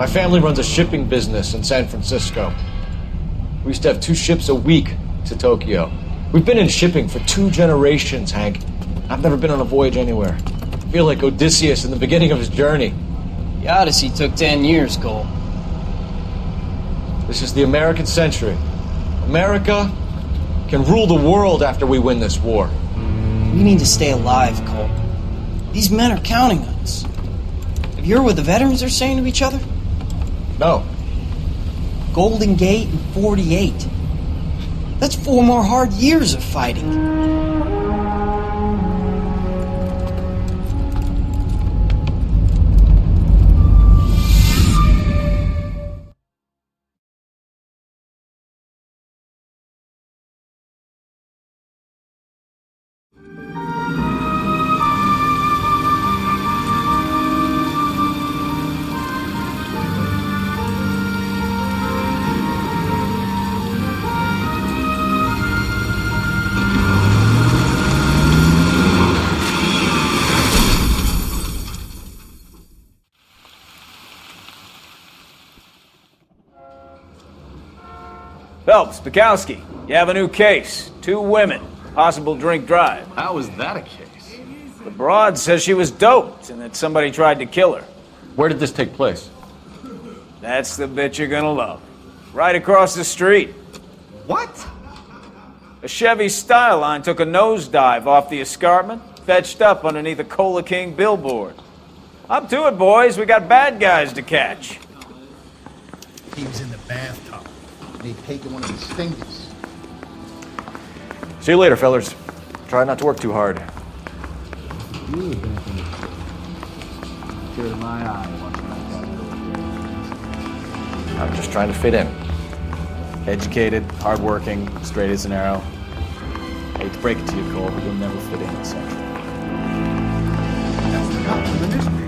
My family runs a shipping business in San Francisco. We used to have 2 ships a week to Tokyo. We've been in shipping for 2 generations, Hank. I've never been on a voyage anywhere. I feel like Odysseus in the beginning of his journey. The Odyssey took 10 years, Cole. This is the American century. America can rule the world after we win this war. We need to stay alive, Cole. These men are counting on us. Have you heard what the veterans are saying to each other? No. Golden Gate and 48. That's 4 more hard years of fighting. Phelps, Bukowski, you have a new case. 2 women, possible drink drive. How is that a case? The broad says she was doped and that somebody tried to kill her. Where did this take place? That's the bit you're gonna love. Right across the street. What? A Chevy Styline took a nosedive off the escarpment, fetched up underneath a Cola King billboard. Up to it, boys. We got bad guys to catch. He was in the bathtub. And he'd taken one of his fingers. See you later, fellers. Try not to work too hard. I'm just trying to fit in. Educated, hardworking, straight as an arrow. Hate to break it to you, Cole, but you'll never fit in at Central. That's the guy from the newspapers.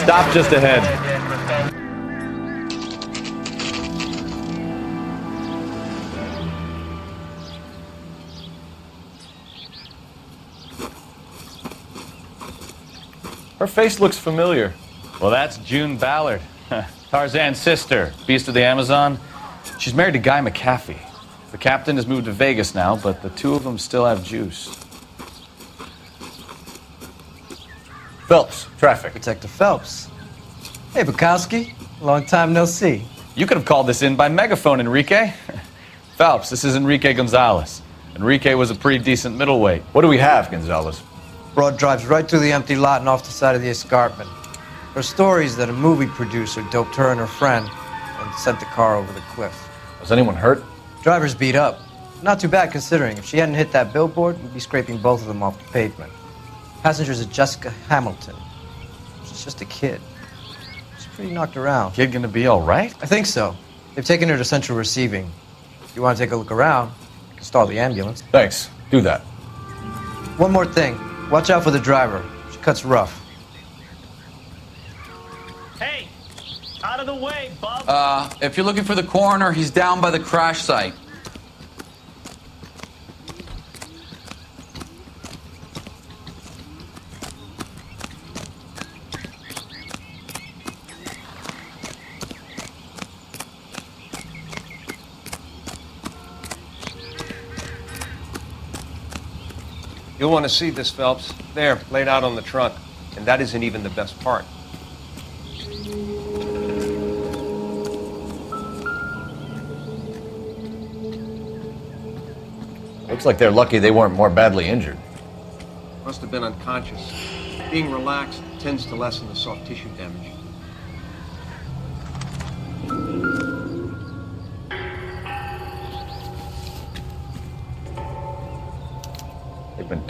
Stop just ahead. Her face looks familiar. Well, that's June Ballard, Tarzan's sister, beast of the Amazon. She's married to Guy McAfee. The captain has moved to Vegas now, but the 2 of them still have juice. Phelps, traffic. Detective Phelps. Hey, Bukowski. Long time no see. You could have called this in by megaphone, Enrique. Phelps, this is Enrique Gonzalez. Enrique was a pretty decent middleweight. What do we have, Gonzalez? Broad drives right through the empty lot and off the side of the escarpment. Her story is that a movie producer doped her and her friend and sent the car over the cliff. Was anyone hurt? Driver's beat up. Not too bad considering. If she hadn't hit that billboard, we'd be scraping both of them off the pavement. Passenger's a Jessica Hamilton. She's just a kid. She's pretty knocked around. Kid gonna be all right? I think so. They've taken her to central receiving. If you want to take a look around, you can stall the ambulance. Thanks. Do that. One more thing. Watch out for the driver. She cuts rough. Hey! Out of the way, bub! If you're looking for the coroner, he's down by the crash site. You'll want to see this, Phelps. There, laid out on the trunk. And that isn't even the best part. Looks like they're lucky they weren't more badly injured. Must have been unconscious. Being relaxed tends to lessen the soft tissue damage.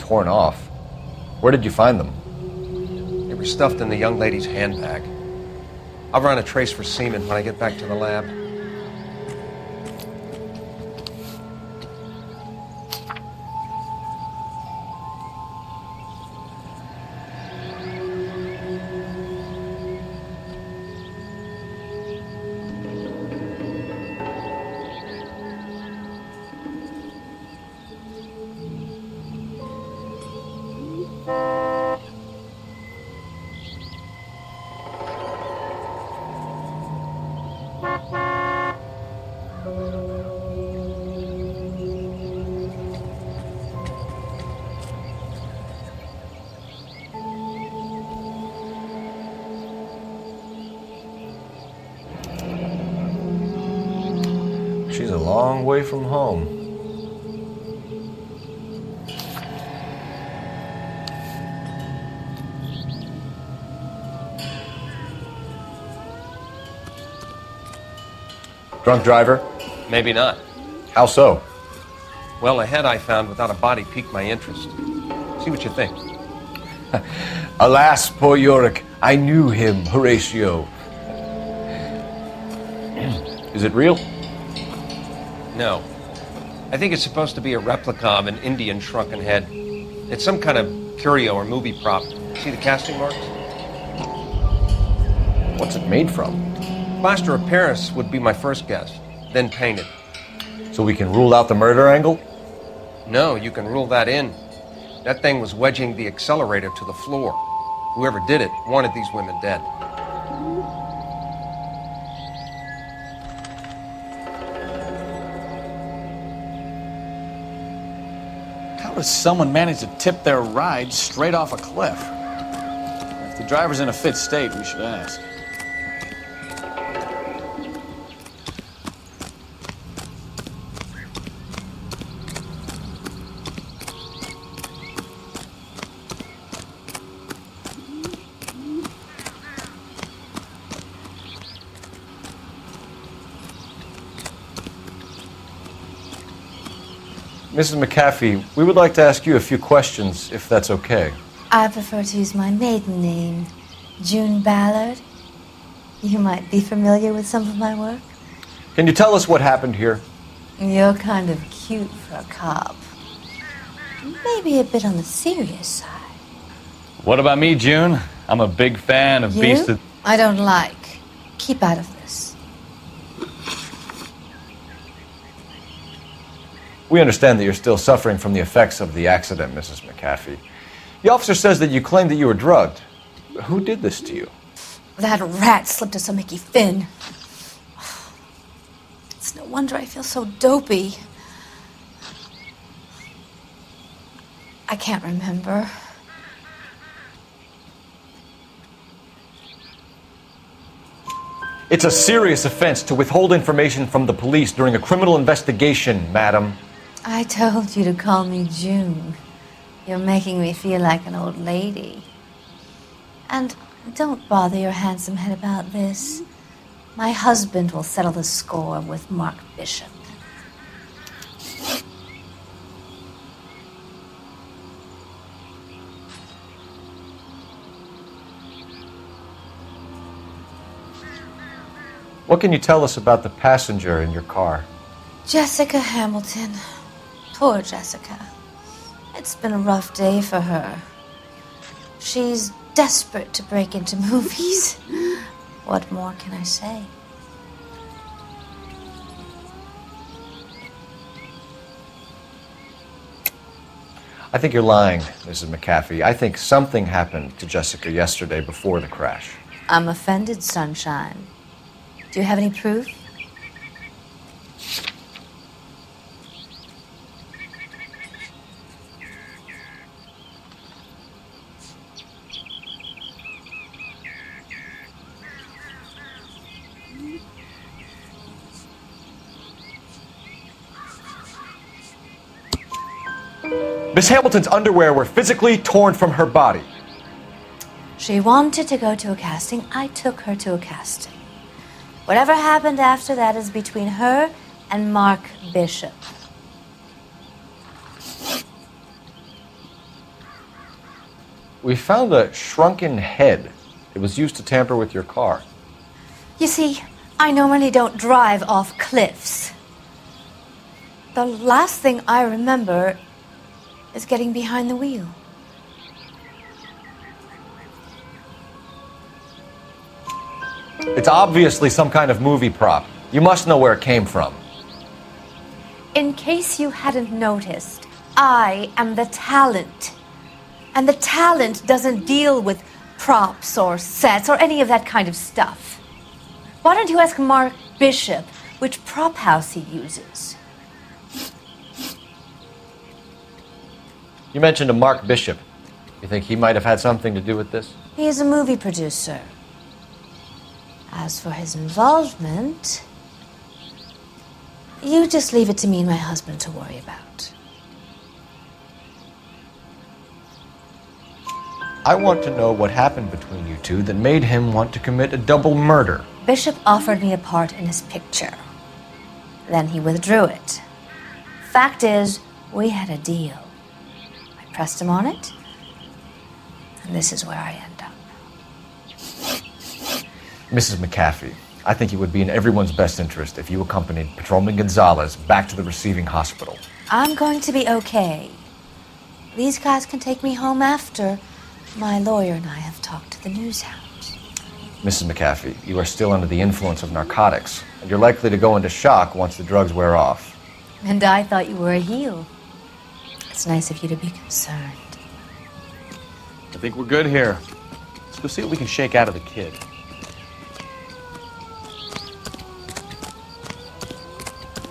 torn off. Where did you find them? They were stuffed in the young lady's handbag. I'll run a trace for semen when I get back to the lab. She's a long way from home. Drunk driver? Maybe not. How so? Well, a head I found without a body piqued my interest. See what you think. Alas, poor Yorick, I knew him, Horatio. Is it real? No. I think it's supposed to be a replica of an Indian shrunken head. It's some kind of curio or movie prop. See the casting marks? What's it made from? Plaster of Paris would be my first guess, then painted. So we can rule out the murder angle? No, you can rule that in. That thing was wedging the accelerator to the floor. Whoever did it wanted these women dead. How does someone manage to tip their ride straight off a cliff? If the driver's in a fit state, we should ask. Mrs. McAfee, we would like to ask you a few questions, if that's okay. I prefer to use my maiden name, June Ballard. You might be familiar with some of my work. Can you tell us what happened here? You're kind of cute for a cop. Maybe a bit on the serious side. What about me, June? I'm a big fan of Beast of... I don't like. Keep out of this. We understand that you're still suffering from the effects of the accident, Mrs. McAfee. The officer says that you claimed that you were drugged. Who did this to you? That rat slipped us a Mickey Finn. It's no wonder I feel so dopey. I can't remember. It's a serious offense to withhold information from the police during a criminal investigation, madam. I told you to call me June. You're making me feel like an old lady. And don't bother your handsome head about this. My husband will settle the score with Mark Bishop. What can you tell us about the passenger in your car? Jessica Hamilton. Poor Jessica. It's been a rough day for her. She's desperate to break into movies. What more can I say? I think you're lying, Mrs. McAfee. I think something happened to Jessica yesterday before the crash. I'm offended, Sunshine. Do you have any proof? Miss Hamilton's underwear were physically torn from her body. She wanted to go to a casting. I took her to a casting. Whatever happened after that is between her and Mark Bishop. We found a shrunken head. It was used to tamper with your car. You see, I normally don't drive off cliffs. The last thing I remember is getting behind the wheel. It's obviously some kind of movie prop. You must know where it came from. In case you hadn't noticed, I am the talent. And the talent doesn't deal with props or sets or any of that kind of stuff. Why don't you ask Mark Bishop which prop house he uses? You mentioned a Mark Bishop. You think he might have had something to do with this? He is a movie producer. As for his involvement, you just leave it to me and my husband to worry about. I want to know what happened between you two that made him want to commit a double murder. Bishop offered me a part in his picture. Then he withdrew it. Fact is, we had a deal. I pressed him on it, and this is where I end up. Mrs. McAfee, I think it would be in everyone's best interest if you accompanied Patrolman Gonzalez back to the receiving hospital. I'm going to be okay. These guys can take me home after my lawyer and I have talked to the news hounds. Mrs. McAfee, you are still under the influence of narcotics, and you're likely to go into shock once the drugs wear off. And I thought you were a heel. It's nice of you to be concerned. I think we're good here. Let's go see what we can shake out of the kid.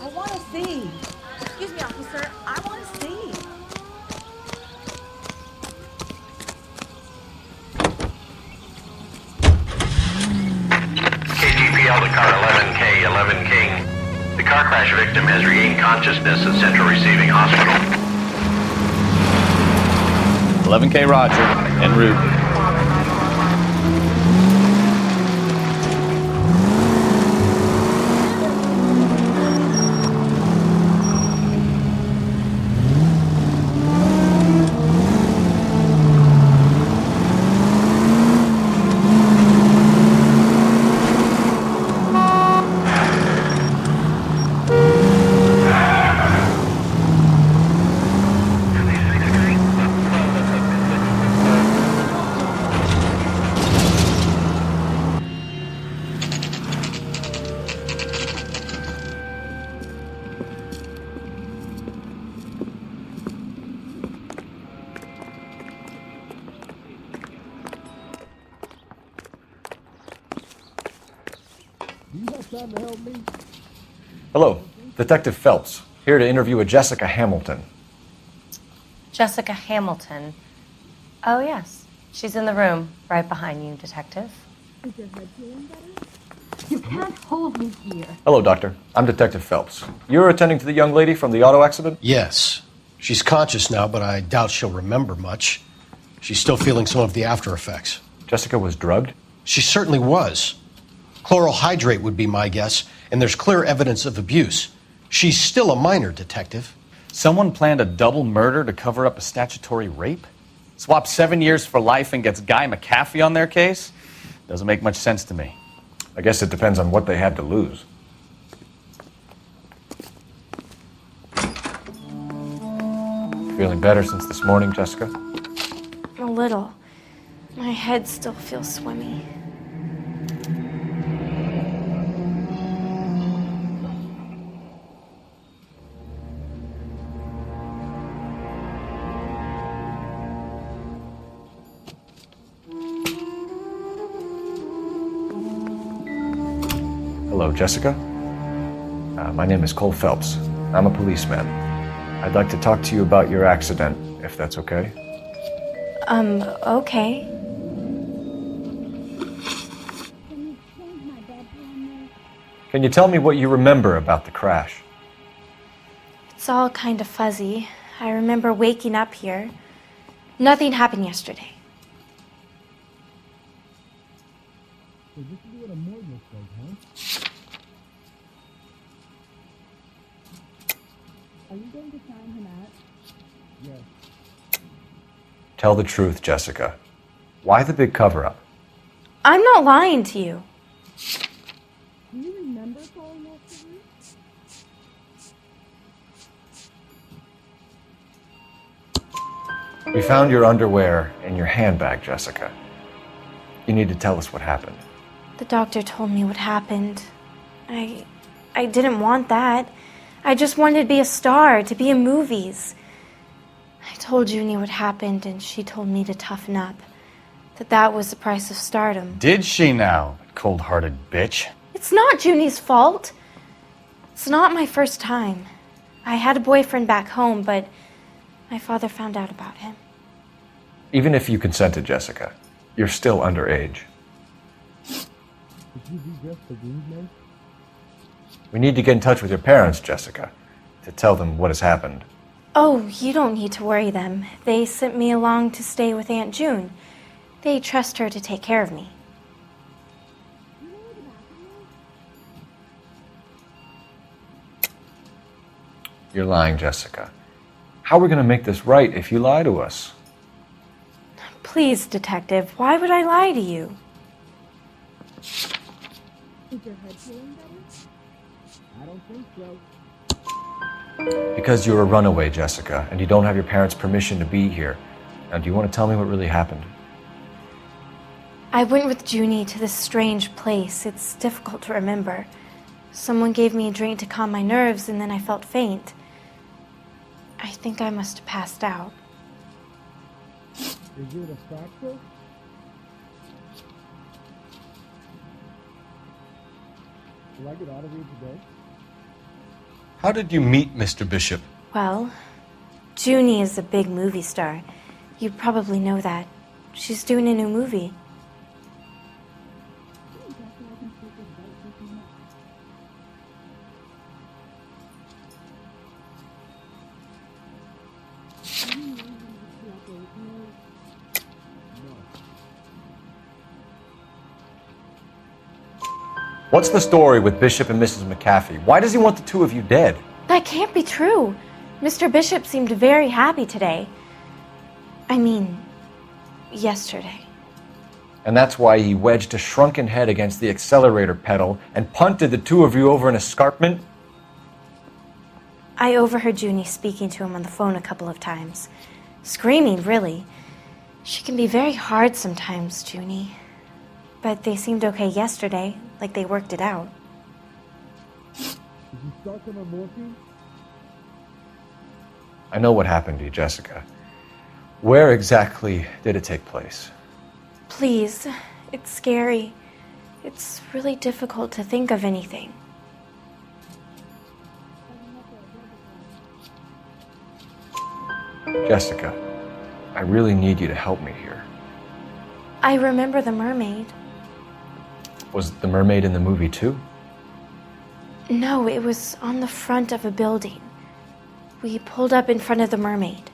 I want to see. Excuse me, officer. I want to see. KGPL to car 11K, 11 King. The car crash victim has regained consciousness at Central Receiving Hospital. 11K Roger, en route. Hello, Detective Phelps, here to interview a Jessica Hamilton. Jessica Hamilton. Oh, yes. She's in the room, right behind you, Detective. Is your head feeling better? You can't hold me here. Hello, Doctor. I'm Detective Phelps. You're attending to the young lady from the auto accident? Yes. She's conscious now, but I doubt she'll remember much. She's still feeling some of the after effects. Jessica was drugged? She certainly was. Chloral hydrate would be my guess, and there's clear evidence of abuse. She's still a minor, Detective. Someone planned a double murder to cover up a statutory rape? Swap 7 years for life and gets Guy McAfee on their case? Doesn't make much sense to me. I guess it depends on what they had to lose. Feeling better since this morning, Jessica? A little. My head still feels swimmy. Hello, Jessica. My name is Cole Phelps. I'm a policeman. I'd like to talk to you about your accident, if that's okay. Okay. Can you tell me what you remember about the crash? It's all kind of fuzzy. I remember waking up here. Nothing happened yesterday. Are you going to sign him out? Yes. Tell the truth, Jessica. Why the big cover-up? I'm not lying to you. Do you remember calling us to We found your underwear in your handbag, Jessica. You need to tell us what happened. The doctor told me what happened. I didn't want that. I just wanted to be a star, to be in movies. I told Junie what happened, and she told me to toughen up. That was the price of stardom. Did she now, cold-hearted bitch? It's not Junie's fault. It's not my first time. I had a boyfriend back home, but my father found out about him. Even if you consented, Jessica, you're still underage. We need to get in touch with your parents, Jessica, to tell them what has happened. Oh, you don't need to worry them. They sent me along to stay with Aunt June. They trust her to take care of me. You're lying, Jessica. How are we going to make this right if you lie to us? Please, Detective, why would I lie to you? Is your head feeling better? I don't think so. Because you're a runaway, Jessica, and you don't have your parents' permission to be here. Now, do you want to tell me what really happened? I went with Junie to this strange place. It's difficult to remember. Someone gave me a drink to calm my nerves, and then I felt faint. I think I must have passed out. Is it a fracture? Will I get out of here today? How did you meet Mr. Bishop? Well, Junie is a big movie star. You probably know that. She's doing a new movie. What's the story with Bishop and Mrs. McAfee? Why does he want the two of you dead? That can't be true. Mr. Bishop seemed very happy today. I mean, yesterday. And that's why he wedged a shrunken head against the accelerator pedal and punted the two of you over an escarpment? I overheard Junie speaking to him on the phone a couple of times. Screaming, really. She can be very hard sometimes, Junie. But they seemed okay yesterday, like they worked it out. Did you start them on morphine? I know what happened to you, Jessica. Where exactly did it take place? Please, it's scary. It's really difficult to think of anything. Jessica, I really need you to help me here. I remember the mermaid. Was the mermaid in the movie too? No, it was on the front of a building. We pulled up in front of the mermaid.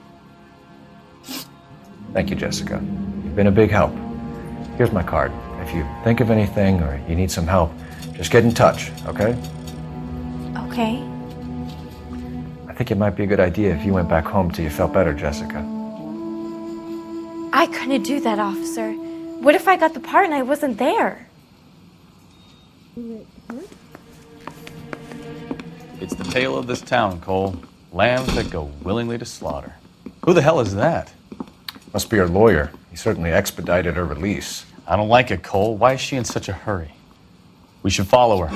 Thank you, Jessica. You've been a big help. Here's my card. If you think of anything or you need some help, just get in touch, okay? Okay. I think it might be a good idea if you went back home till you felt better, Jessica. I couldn't do that, officer. What if I got the part and I wasn't there? It's the tale of this town, Cole. Lambs that go willingly to slaughter. Who the hell is that? Must be her lawyer. He certainly expedited her release. I don't like it, Cole. Why is she in such a hurry? We should follow her.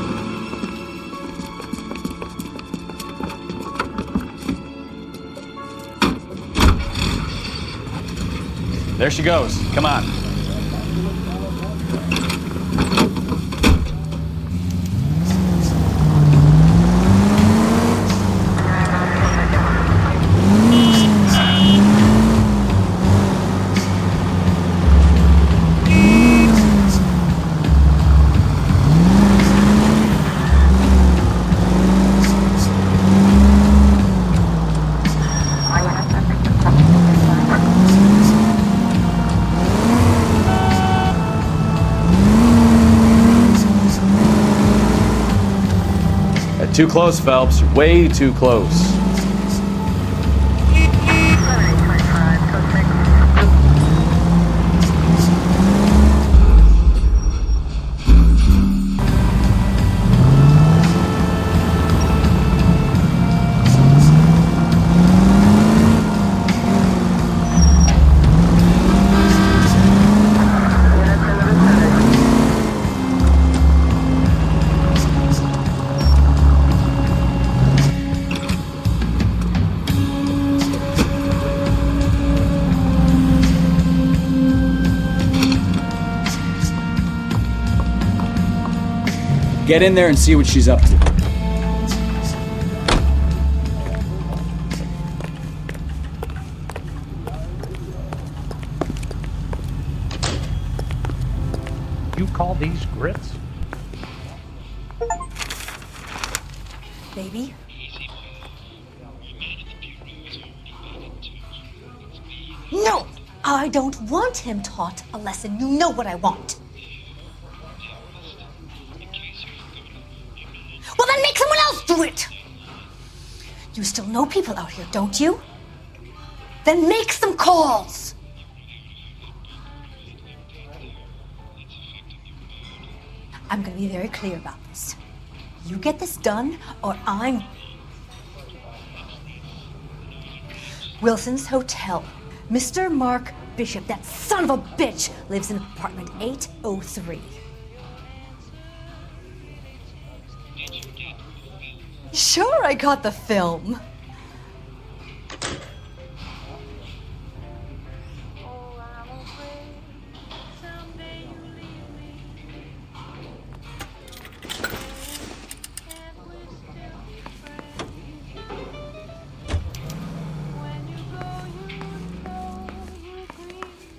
There she goes. Come on. Too close, Phelps. You're way too close. Get in there and see what she's up to. You call these grits? Baby? No! I don't want him taught a lesson. You know what I want. Well, then make someone else do it! You still know people out here, don't you? Then make some calls! I'm gonna be very clear about this. You get this done, or I'm... Wilson's Hotel. Mr. Mark Bishop, that son of a bitch, lives in apartment 803. Sure, I got the film.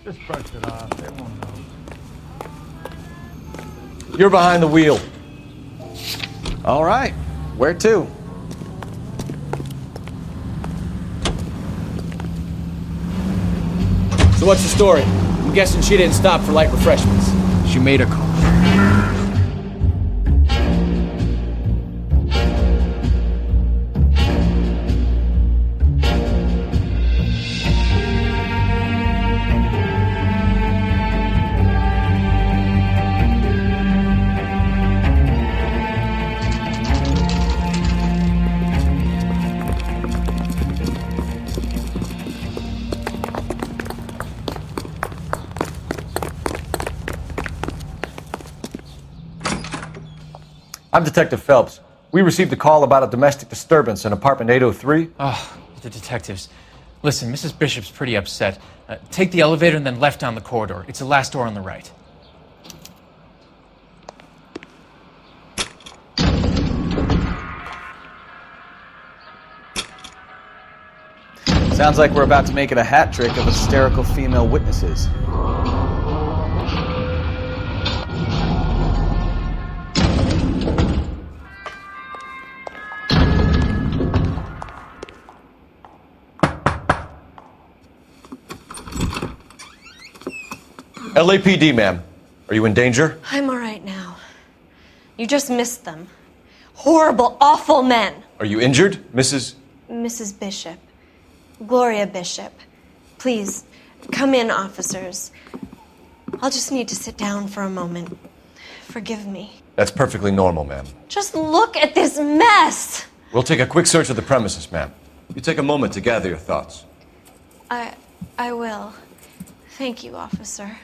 Just brush it off. They won't know. You're behind the wheel. All right. Where to? So what's the story? I'm guessing she didn't stop for light refreshments. She made a call. I'm Detective Phelps. We received a call about a domestic disturbance in apartment 803. Oh, the detectives. Listen, Mrs. Bishop's pretty upset. Take the elevator and then left down the corridor. It's the last door on the right. Sounds like we're about to make it a hat trick of hysterical female witnesses. LAPD, ma'am. Are you in danger? I'm all right now. You just missed them. Horrible, awful men. Are you injured, Mrs.? Mrs. Bishop. Gloria Bishop. Please, come in, officers. I'll just need to sit down for a moment. Forgive me. That's perfectly normal, ma'am. Just look at this mess! We'll take a quick search of the premises, ma'am. You take a moment to gather your thoughts. I will. Thank you, officer.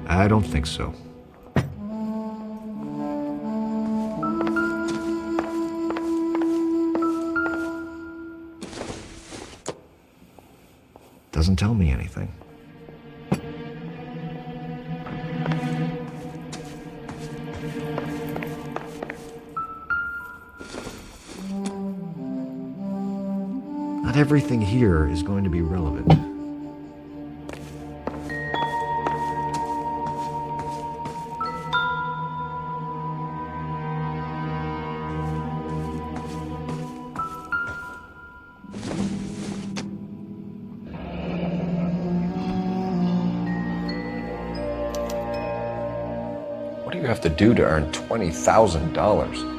I don't think so. Doesn't tell me anything. Not everything here is going to be relevant. What do you have to do to earn $20,000?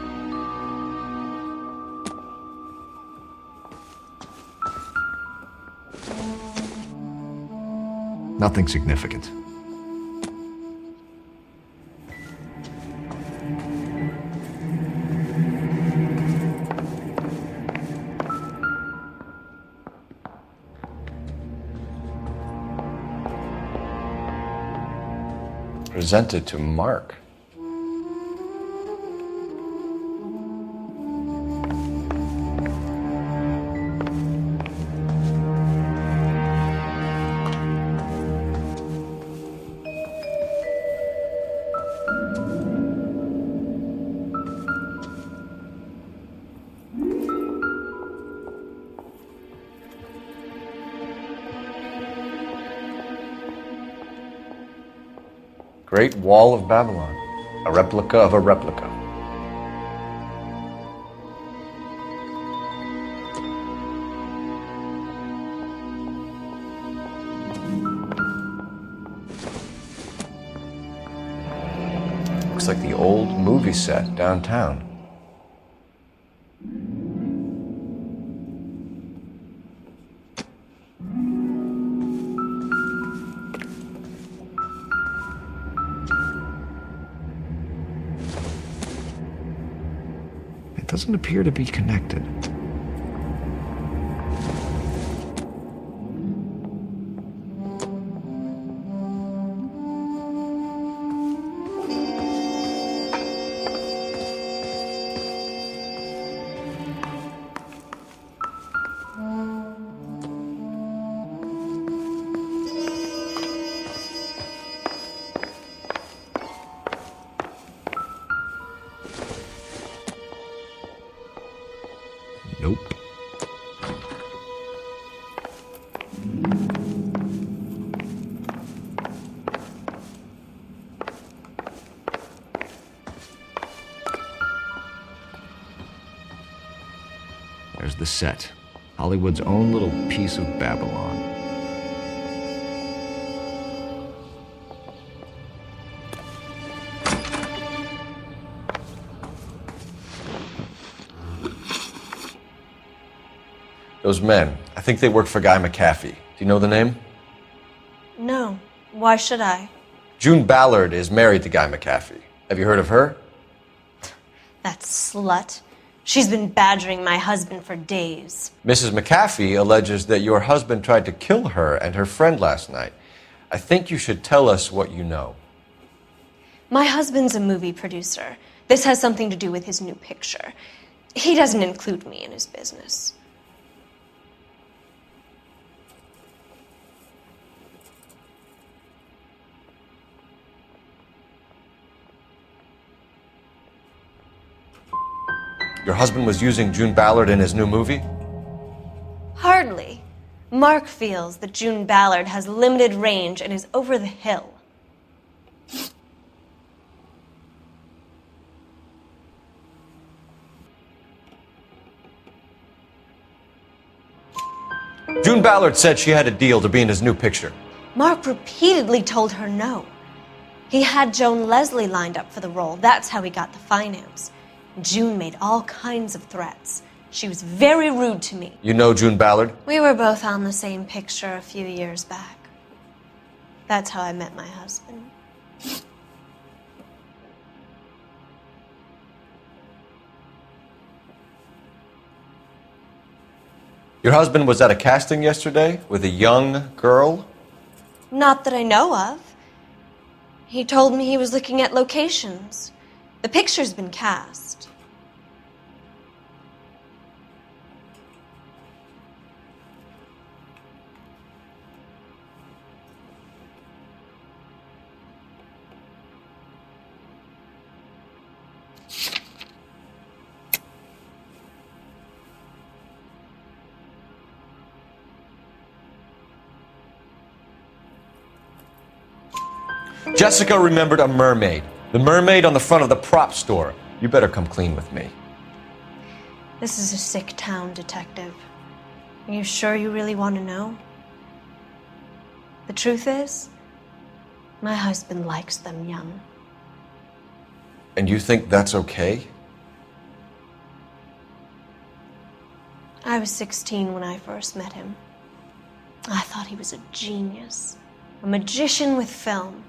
Nothing significant. Presented to Mark. Great Wall of Babylon. A replica of a replica. Looks like the old movie set downtown. It doesn't appear to be connected. Nope. There's the set. Hollywood's own little piece of Babylon. Those men, I think they work for Guy McAfee. Do you know the name? No. Why should I? June Ballard is married to Guy McAfee. Have you heard of her? That slut. She's been badgering my husband for days. Mrs. McAfee alleges that your husband tried to kill her and her friend last night. I think you should tell us what you know. My husband's a movie producer. This has something to do with his new picture. He doesn't include me in his business. Your husband was using June Ballard in his new movie? Hardly. Mark feels that June Ballard has limited range and is over the hill. June Ballard said she had a deal to be in his new picture. Mark repeatedly told her no. He had Joan Leslie lined up for the role. That's how he got the finance. June made all kinds of threats. She was very rude to me. You know June Ballard? We were both on the same picture a few years back. That's how I met my husband. Your husband was at a casting yesterday with a young girl? Not that I know of. He told me he was looking at locations. The picture's been cast. Jessica remembered a mermaid. The mermaid on the front of the prop store. You better come clean with me. This is a sick town, Detective. Are you sure you really want to know? The truth is, my husband likes them young. And you think that's okay? I was 16 when I first met him. I thought he was a genius, a magician with film.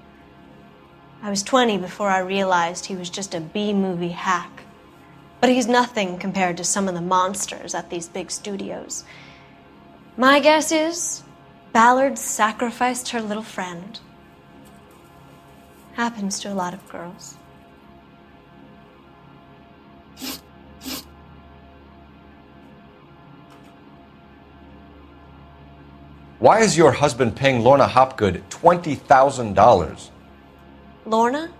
I was 20 before I realized he was just a B-movie hack. But he's nothing compared to some of the monsters at these big studios. My guess is Ballard sacrificed her little friend. Happens to a lot of girls. Why is your husband paying Lorna Hopgood $20,000? Lorna?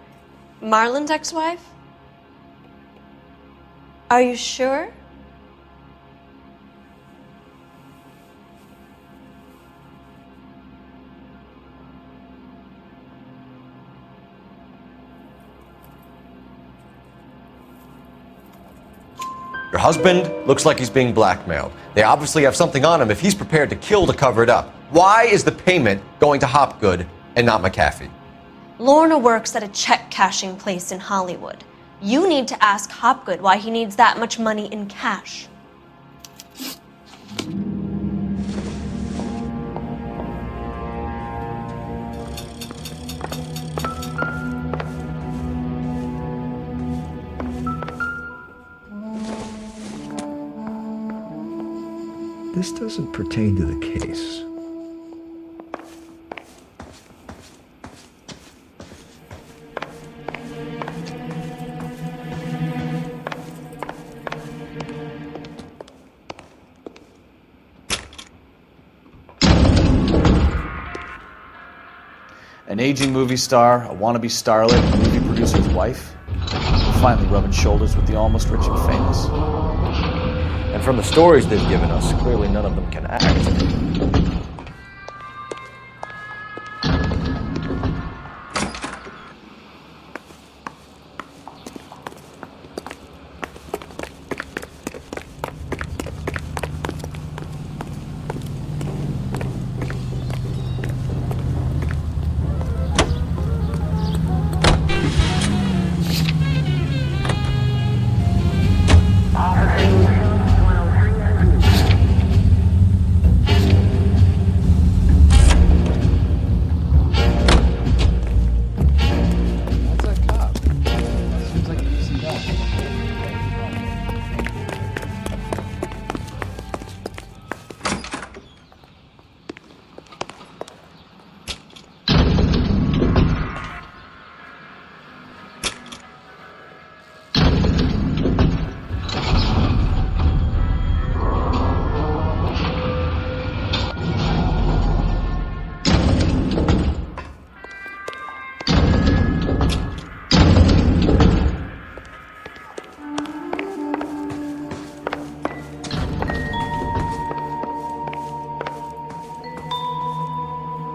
Marlon's ex-wife? Are you sure? Your husband looks like he's being blackmailed. They obviously have something on him if he's prepared to kill to cover it up. Why is the payment going to Hopgood and not McAfee? Lorna works at a check cashing place in Hollywood. You need to ask Hopgood why he needs that much money in cash. This doesn't pertain to the case. An aging movie star, a wannabe starlet, a movie producer's wife. Finally rubbing shoulders with the almost rich and famous. And from the stories they've given us, clearly none of them can act.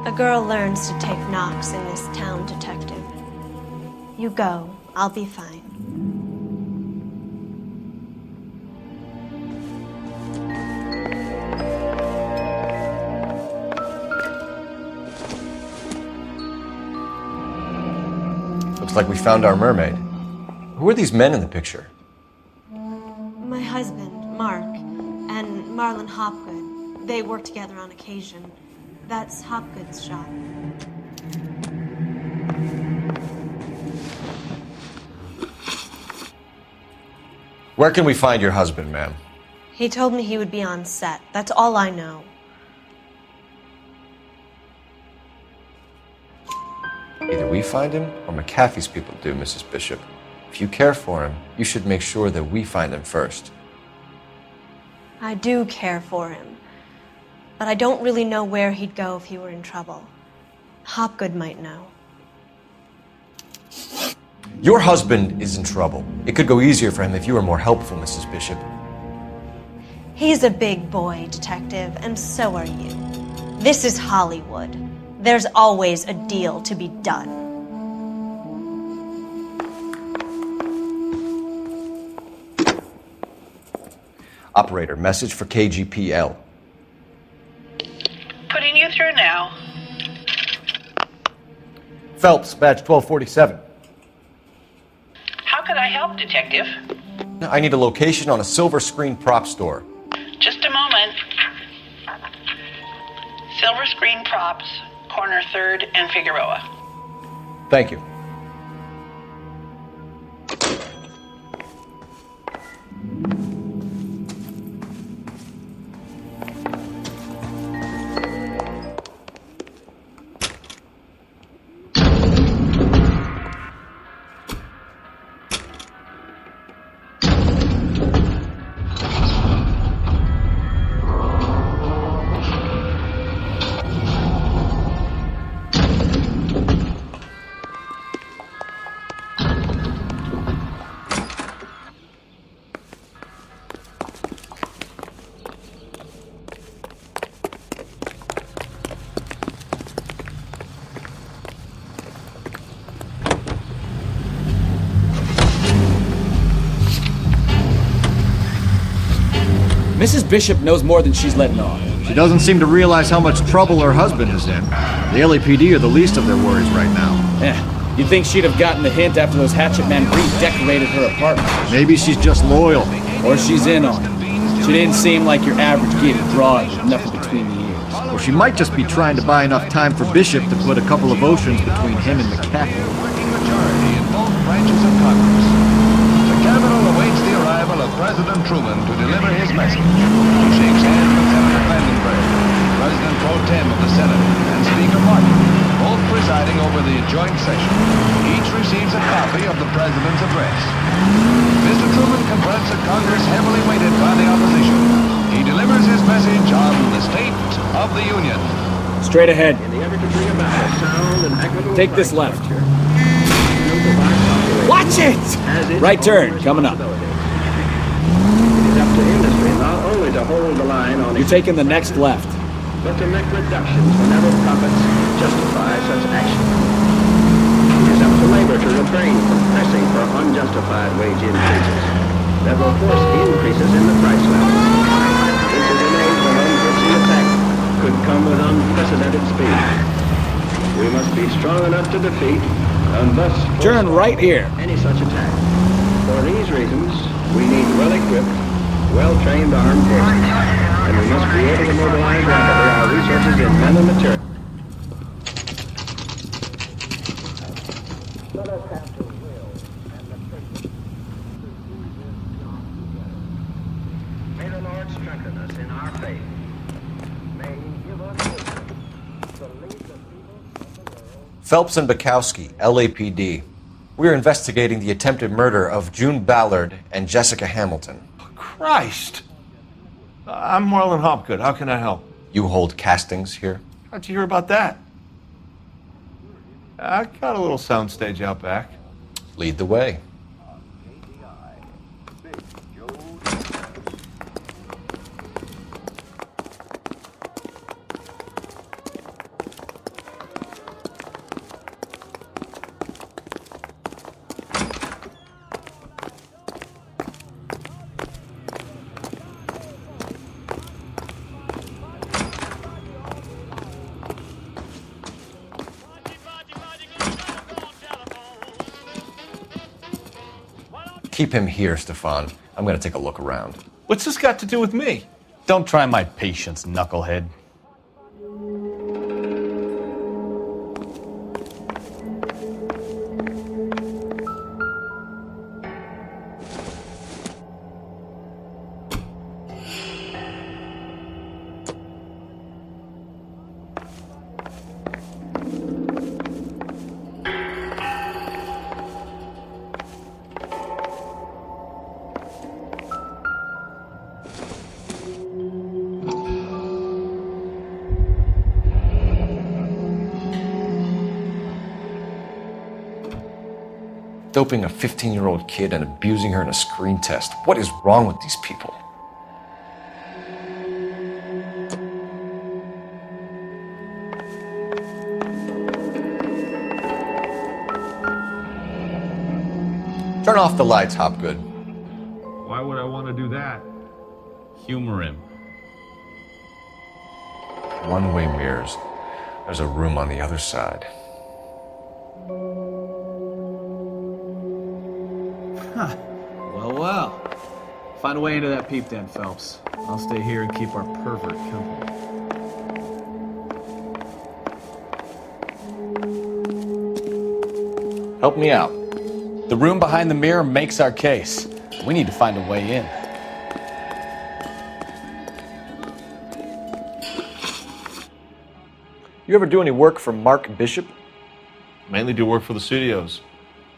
A girl learns to take knocks in this town, Detective. You go. I'll be fine. Looks like we found our mermaid. Who are these men in the picture? My husband, Mark, and Marlon Hopgood. They work together on occasion. That's Hopgood's shop. Where can we find your husband, ma'am? He told me he would be on set. That's all I know. Either we find him or McAfee's people do, Mrs. Bishop. If you care for him, you should make sure that we find him first. I do care for him. But I don't really know where he'd go if he were in trouble. Hopgood might know. Your husband is in trouble. It could go easier for him if you were more helpful, Mrs. Bishop. He's a big boy, Detective, and so are you. This is Hollywood. There's always a deal to be done. Operator, message for KGPL. Putting you through now. Phelps, badge 1247. How could I help, Detective? I need a location on a silver screen prop store. Just a moment. Silver Screen Props, corner 3rd and Figueroa. Thank you. Mrs. Bishop knows more than she's letting on. She doesn't seem to realize how much trouble her husband is in. The LAPD are the least of their worries right now. You'd think she'd have gotten the hint after those hatchet men redecorated her apartment. Maybe she's just loyal. Or she's in on it. She didn't seem like your average giddy broad with nothing between the ears. Or she might just be trying to buy enough time for Bishop to put a couple of oceans between him and McCaffrey. Majority in both branches of Congress. The Capitol awaits the arrival of President Truman to deliver his message. He shakes hands with Senator Vandenberg, President Pro Tem of the Senate, and Speaker Martin, both presiding over the joint session. Each receives a copy of the President's address. Mr. Truman confronts a Congress heavily weighted by the opposition. He delivers his message on the State of the Union. Straight ahead. Take this left. Watch it! Right turn, coming up. You're taking the next left. But to make reductions whenever profits justify such action. It is up to labor to refrain from pressing for unjustified wage increases that will force increases in the price level. This is an age when unforeseen attack could come with unprecedented speed. We must be strong enough to defeat and thus turn right here. Any such attack. For these reasons, we need well-equipped, well-trained armed forces, and we must be able to mobilize rapidly our resources in men and material. May the Lord strengthen us in our faith. May He give us wisdom to lead the people of the world. Phelps and Bukowski, LAPD. We're investigating the attempted murder of June Ballard and Jessica Hamilton. Christ! I'm Marlon Hopgood. How can I help? You hold castings here? How'd you hear about that? I got a little soundstage out back. Lead the way. Keep him here, Stefan. I'm going to take a look around. What's this got to do with me? Don't try my patience, knucklehead. Doping a 15-year-old kid and abusing her in a screen test. What is wrong with these people? Turn off the lights, Hopgood. Why would I want to do that? Humor him. One-way mirrors. There's a room on the other side. Huh. Well. Find a way into that peep den, Phelps. I'll stay here and keep our pervert company. Help me out. The room behind the mirror makes our case. We need to find a way in. You ever do any work for Mark Bishop? Mainly do work for the studios.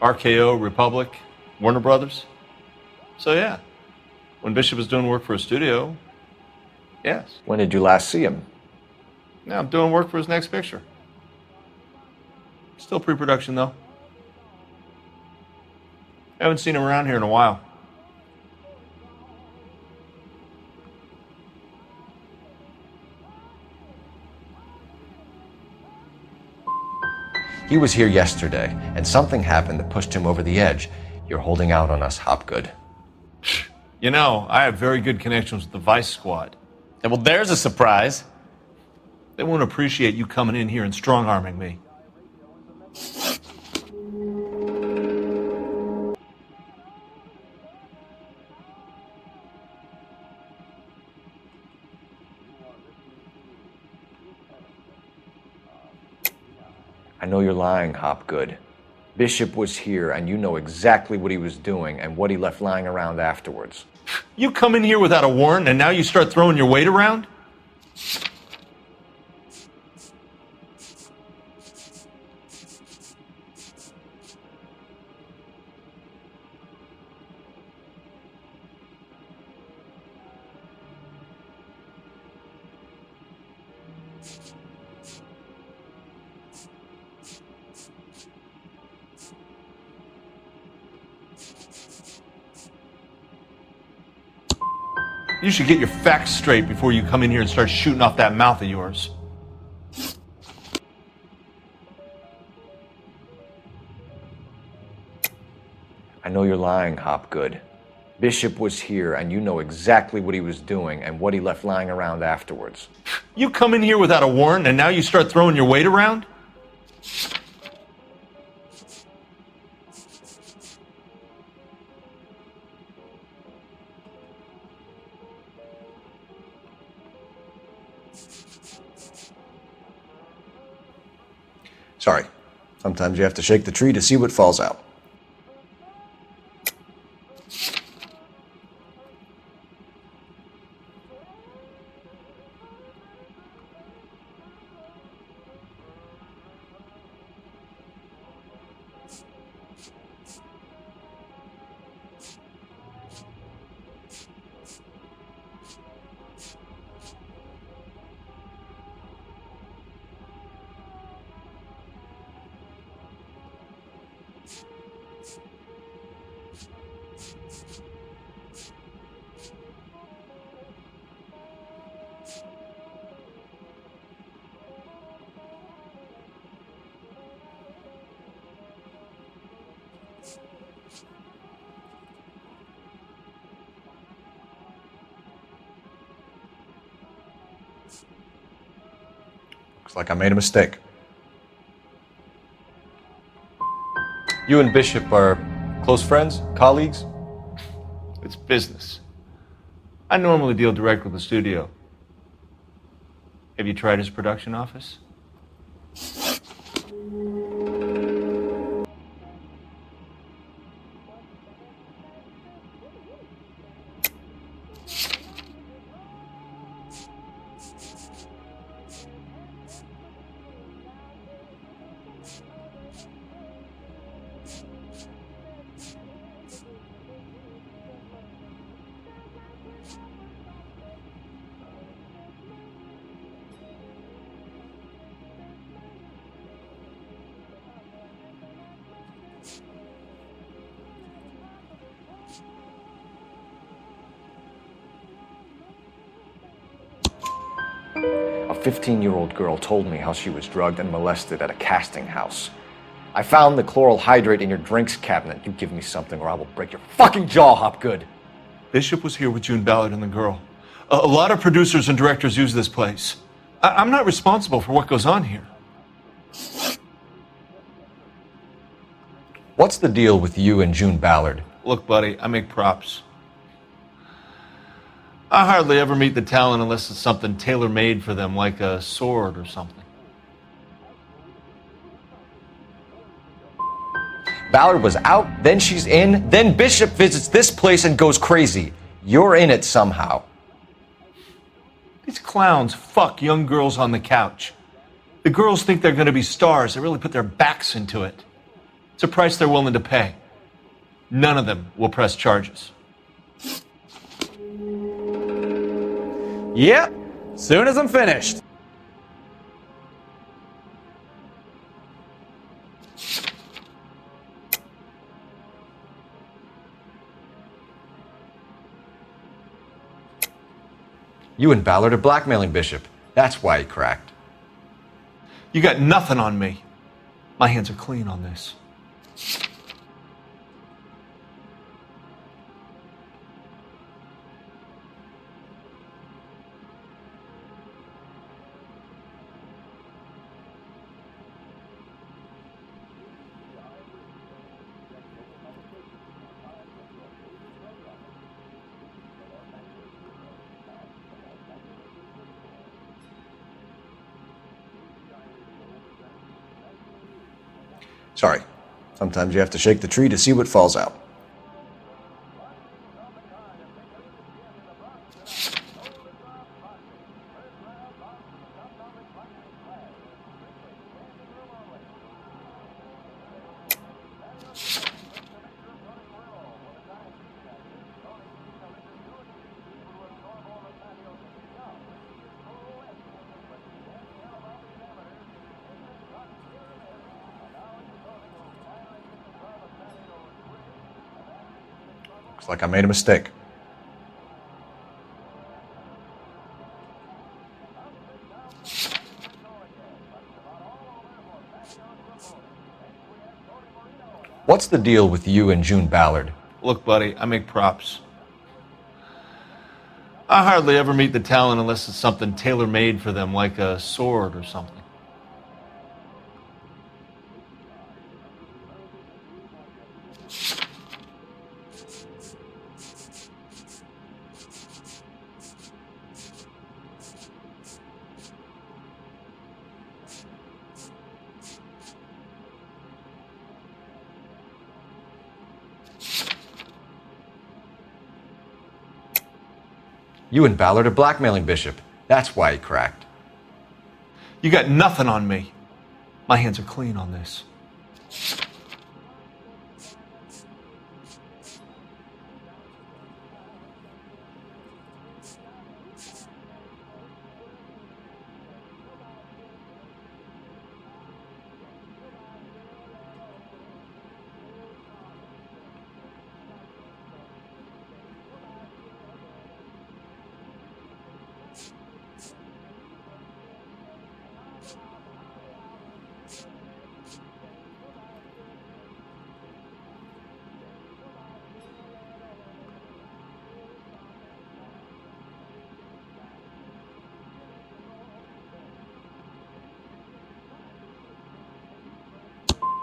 RKO, Republic, Warner Brothers. So yeah, when Bishop was doing work for a studio, yes. When did you last see him? Now I'm doing work for his next picture. Still pre-production though. Haven't seen him around here in a while. He was here yesterday, and something happened that pushed him over the edge. You're holding out on us, Hopgood. You know, I have very good connections with the Vice Squad. Yeah, well, there's a surprise. They won't appreciate you coming in here and strong-arming me. I know you're lying, Hopgood. Bishop was here, and you know exactly what he was doing and what he left lying around afterwards. You come in here without a warrant, and now you start throwing your weight around? You should get your facts straight before you come in here and start shooting off that mouth of yours. I know you're lying, Hopgood. Bishop was here, and you know exactly what he was doing and what he left lying around afterwards. You come in here without a warrant, and now you start throwing your weight around? Sorry. Sometimes you have to shake the tree to see what falls out. Looks like I made a mistake. You and Bishop are close friends, colleagues? It's business. I normally deal direct with the studio. Have you tried his production office? A 15-year-old girl told me how she was drugged and molested at a casting house. I found the chloral hydrate in your drinks cabinet. You give me something or I will break your fucking jaw, Hopgood. Bishop was here with June Ballard and the girl. A lot of producers and directors use this place. I'm not responsible for what goes on here. What's the deal with you and June Ballard? Look, buddy, I make props. I hardly ever meet the talent unless it's something tailor-made for them, like a sword or something. Ballard was out, then she's in, then Bishop visits this place and goes crazy. You're in it somehow. These clowns fuck young girls on the couch. The girls think they're going to be stars. They really put their backs into it. It's a price they're willing to pay. None of them will press charges. Yep, soon as I'm finished. You and Ballard are blackmailing Bishop. That's why he cracked. You got nothing on me. My hands are clean on this. Sorry. Sometimes you have to shake the tree to see what falls out. Looks like I made a mistake. What's the deal with you and June Ballard? Look, buddy, I make props. I hardly ever meet the talent unless it's something tailor-made for them, like a sword or something. You and Ballard are blackmailing Bishop. That's why he cracked. You got nothing on me. My hands are clean on this.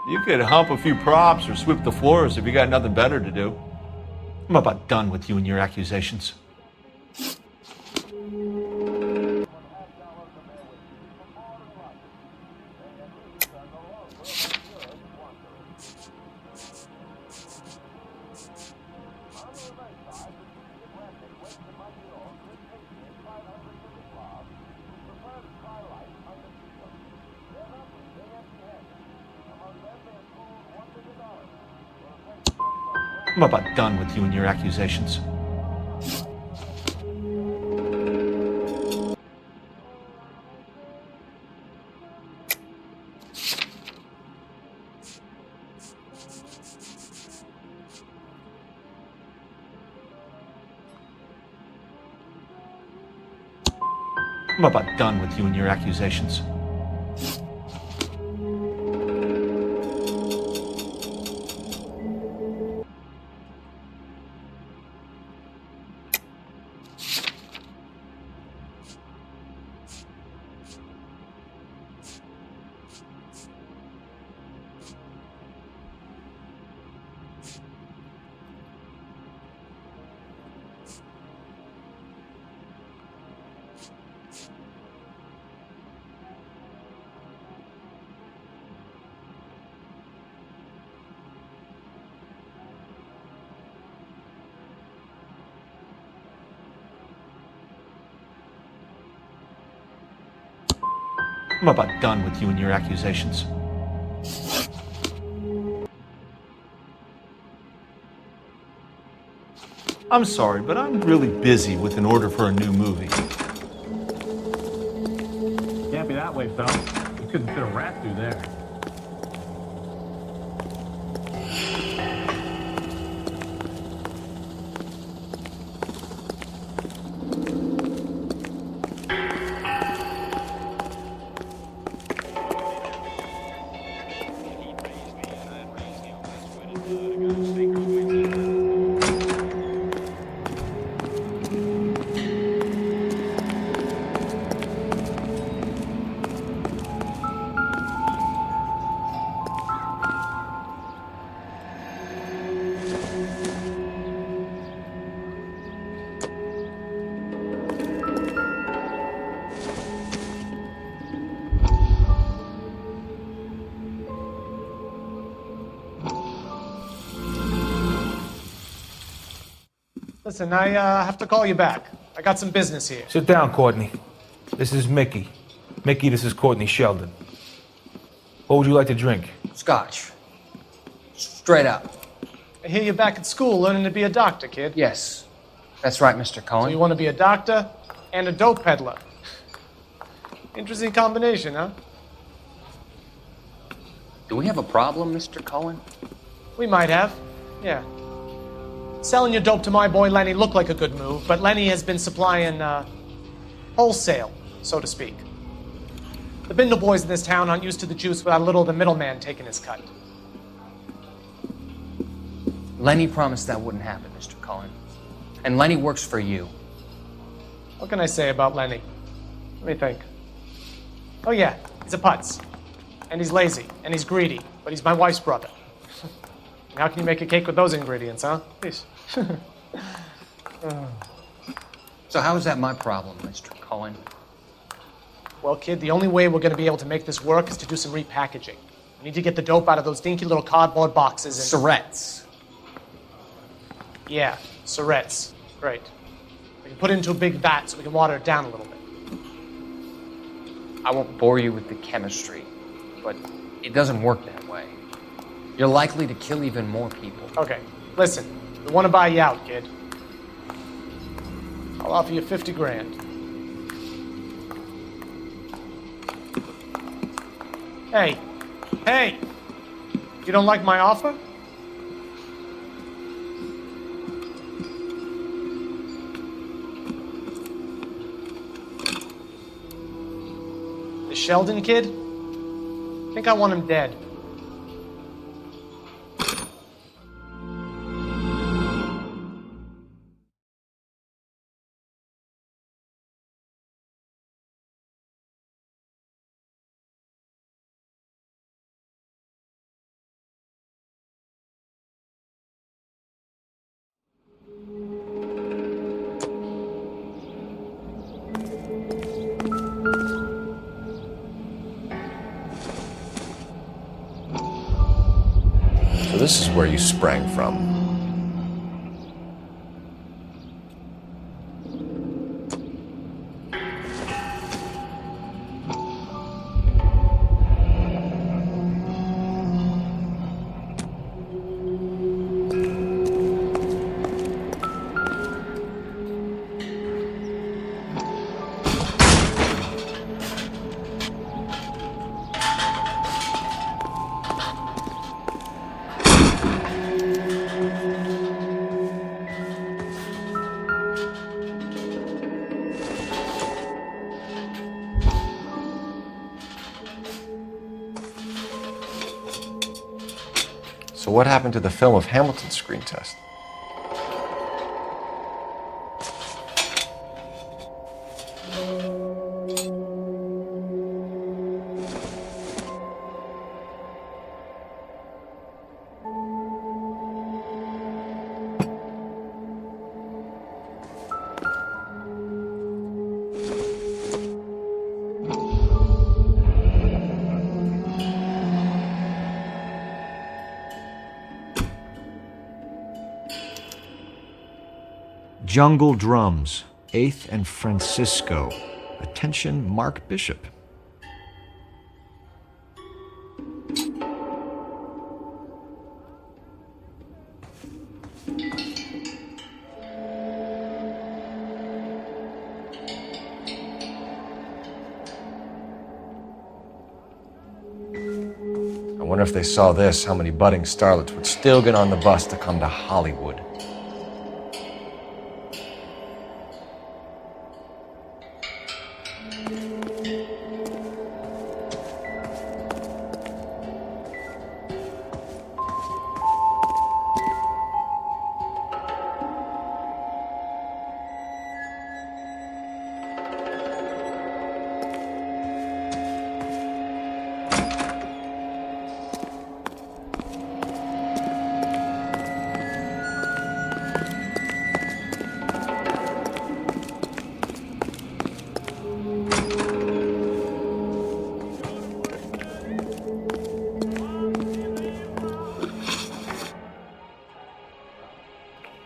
You could hump a few props or sweep the floors if you got nothing better to do. I'm about done with you and your accusations. I'm about done with you and your accusations. I'm about done with you and your accusations. I'm about done with you and your accusations. I'm sorry, but I'm really busy with an order for a new movie. Can't be that way, Phil. You couldn't fit a rat through there. Listen, I have to call you back. I got some business here. Sit down, Courtney. This is Mickey. Mickey, this is Courtney Sheldon. What would you like to drink? Scotch. Straight up. I hear you're back at school learning to be a doctor, kid. Yes. That's right, Mr. Cohen. So you want to be a doctor and a dope peddler. Interesting combination, huh? Do we have a problem, Mr. Cohen? We might have. Yeah. Selling your dope to my boy Lenny looked like a good move, but Lenny has been supplying, wholesale, so to speak. The Bindle boys in this town aren't used to the juice without a little of the middleman taking his cut. Lenny promised that wouldn't happen, Mr. Cohen. And Lenny works for you. What can I say about Lenny? Let me think. Oh yeah, he's a putz. And he's lazy, and he's greedy, but he's my wife's brother. And how can you make a cake with those ingredients, huh? Please. So how is that my problem, Mr. Cohen? Well, kid, the only way we're going to be able to make this work is to do some repackaging. We need to get the dope out of those dinky little cardboard boxes and... Surrettes. Yeah, Surrettes. Great. We can put it into a big vat so we can water it down a little bit. I won't bore you with the chemistry, but it doesn't work that way. You're likely to kill even more people. Okay, listen. We want to buy you out, kid. I'll offer you 50 grand. Hey, hey! You don't like my offer? The Sheldon kid? I think I want him dead. So this is where you sprang from. So what happened to the film of Hamilton's screen test? Jungle Drums, 8th and Francisco. Attention, Mark Bishop. I wonder if they saw this, how many budding starlets would still get on the bus to come to Hollywood.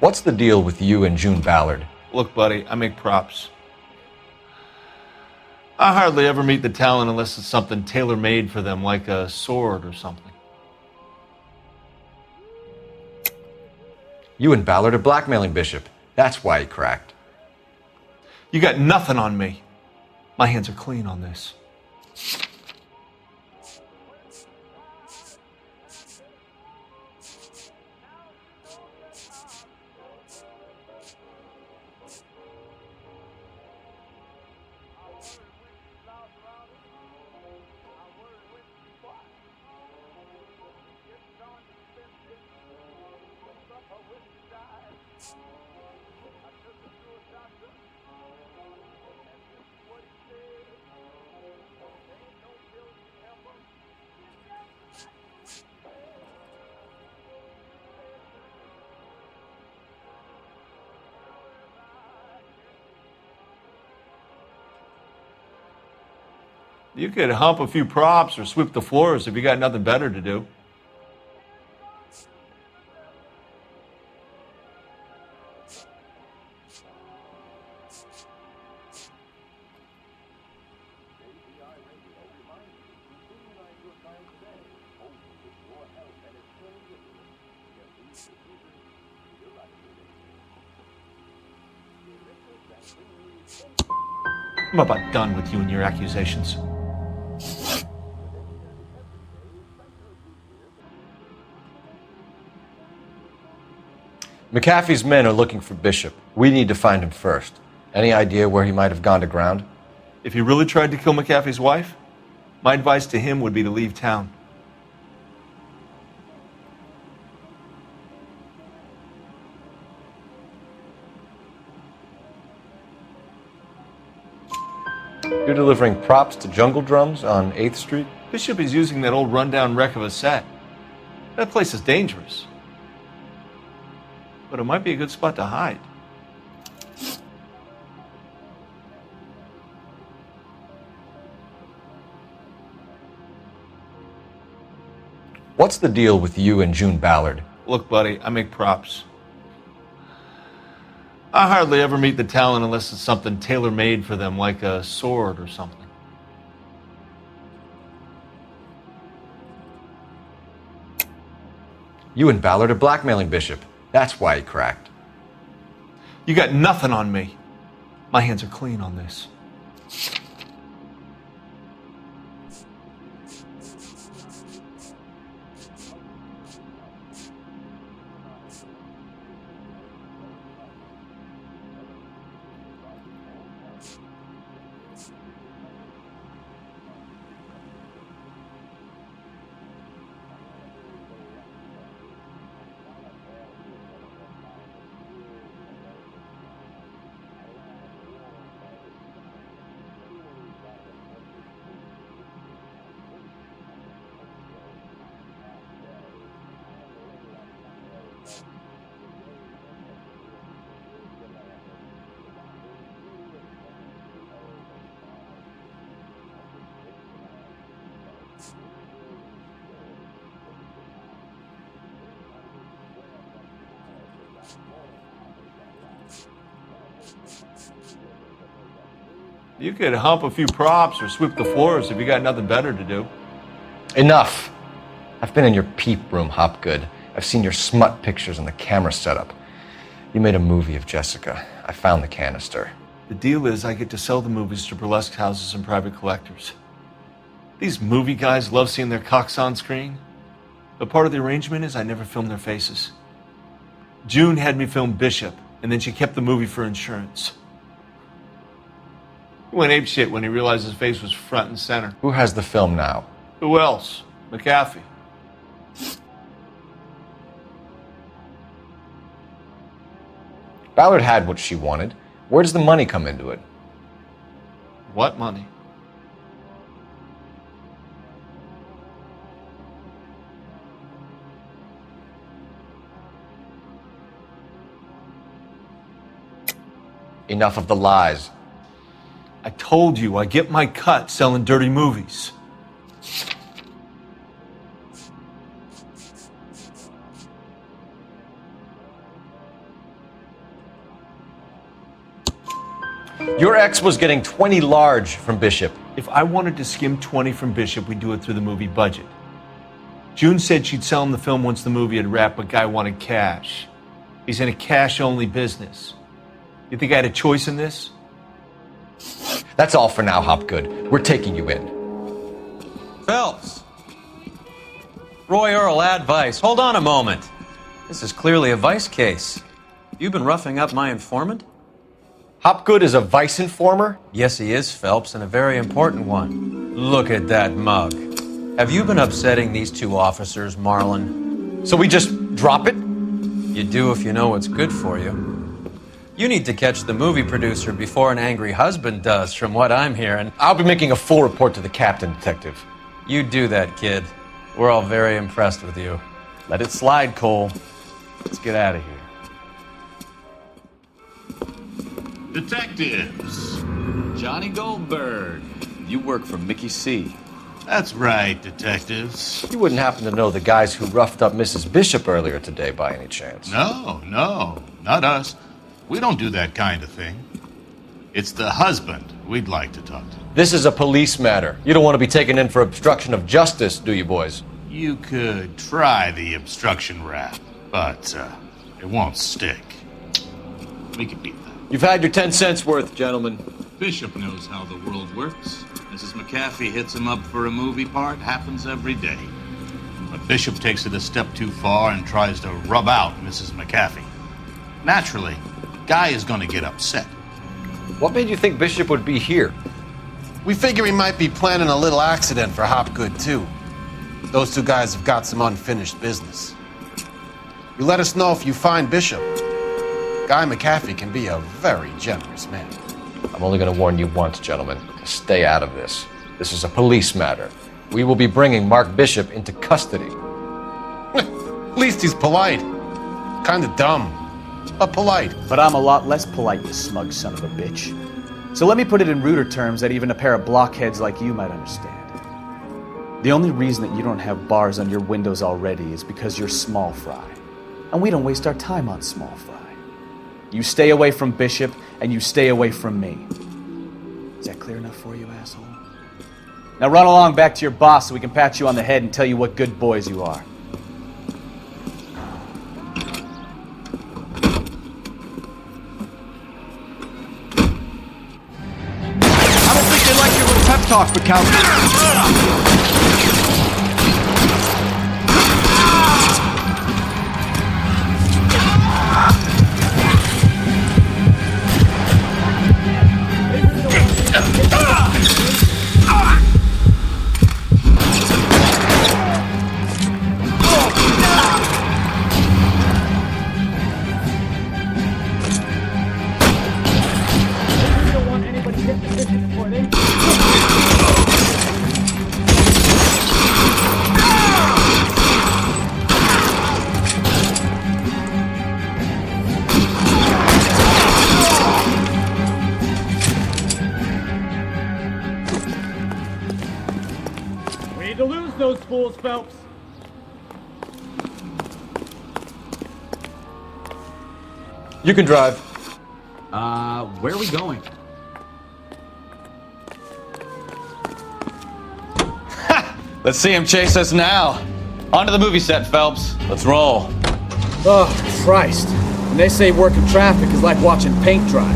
What's the deal with you and June Ballard? Look, buddy, I make props. I hardly ever meet the talent unless it's something tailor-made for them, like a sword or something. You and Ballard are blackmailing Bishop. That's why he cracked. You got nothing on me. My hands are clean on this. You could hump a few props or sweep the floors if you got nothing better to do. I'm about done with you and your accusations. McAfee's men are looking for Bishop. We need to find him first. Any idea where he might have gone to ground? If he really tried to kill McAfee's wife, my advice to him would be to leave town. You're delivering props to Jungle Drums on 8th Street? Bishop is using that old rundown wreck of a set. That place is dangerous. But it might be a good spot to hide. What's the deal with you and June Ballard? Look, buddy, I make props. I hardly ever meet the talent unless it's something tailor-made for them, like a sword or something. You and Ballard are blackmailing Bishop. That's why he cracked. You got nothing on me. My hands are clean on this. You could hump a few props or sweep the floors if you got nothing better to do. Enough! I've been in your peep room, Hopgood. I've seen your smut pictures and the camera setup. You made a movie of Jessica. I found the canister. The deal is I get to sell the movies to burlesque houses and private collectors. These movie guys love seeing their cocks on screen. But part of the arrangement is I never film their faces. June had me film Bishop, and then she kept the movie for insurance. He went apeshit when he realized his face was front and center. Who has the film now? Who else? McAfee. Ballard had what she wanted. Where does the money come into it? What money? Enough of the lies. I told you I get my cut selling dirty movies. Your ex was getting 20 large from Bishop. If I wanted to skim 20 from Bishop, we'd do it through the movie budget. June said she'd sell him the film once the movie had wrapped, but Guy wanted cash. He's in a cash-only business. You think I had a choice in this? That's all for now, Hopgood. We're taking you in. Phelps! Roy Earl, advice. Hold on a moment. This is clearly a vice case. You've been roughing up my informant? Hopgood is a vice informer? Yes, he is, Phelps, and a very important one. Look at that mug. Have you been upsetting these two officers, Marlon? So we just drop it? You do if you know what's good for you. You need to catch the movie producer before an angry husband does, from what I'm hearing. I'll be making a full report to the captain, Detective. You do that, kid. We're all very impressed with you. Let it slide, Cole. Let's get out of here. Detectives. Johnny Goldberg. You work for Mickey C. That's right, detectives. You wouldn't happen to know the guys who roughed up Mrs. Bishop earlier today by any chance? No, not us. We don't do that kind of thing. It's the husband we'd like to talk to. This is a police matter. You don't want to be taken in for obstruction of justice, do you, boys? You could try the obstruction rap, but it won't stick. We could beat that. You've had your 10 cents worth, gentlemen. Bishop knows how the world works. Mrs. McAfee hits him up for a movie part. Happens every day. But Bishop takes it a step too far and tries to rub out Mrs. McAfee. Naturally, Guy is going to get upset. What made you think Bishop would be here? We figure he might be planning a little accident for Hopgood, too. Those two guys have got some unfinished business. You let us know if you find Bishop. Guy McAfee can be a very generous man. I'm only going to warn you once, gentlemen. Stay out of this. This is a police matter. We will be bringing Mark Bishop into custody. At least he's polite. Kind of dumb, but polite. But I'm a lot less polite, you smug son of a bitch. So let me put it in ruder terms that even a pair of blockheads like you might understand. The only reason that you don't have bars on your windows already is because you're small fry. And we don't waste our time on small fry. You stay away from Bishop, and you stay away from me. Is that clear enough for you, asshole? Now run along back to your boss so we can pat you on the head and tell you what good boys you are. I don't think they like your little pep talk, Bukowski. To lose those fools, Phelps. You can drive. Where are we going? Let's see him chase us now. On to the movie set, Phelps. Let's roll. Oh, Christ. When they say working traffic is like watching paint dry.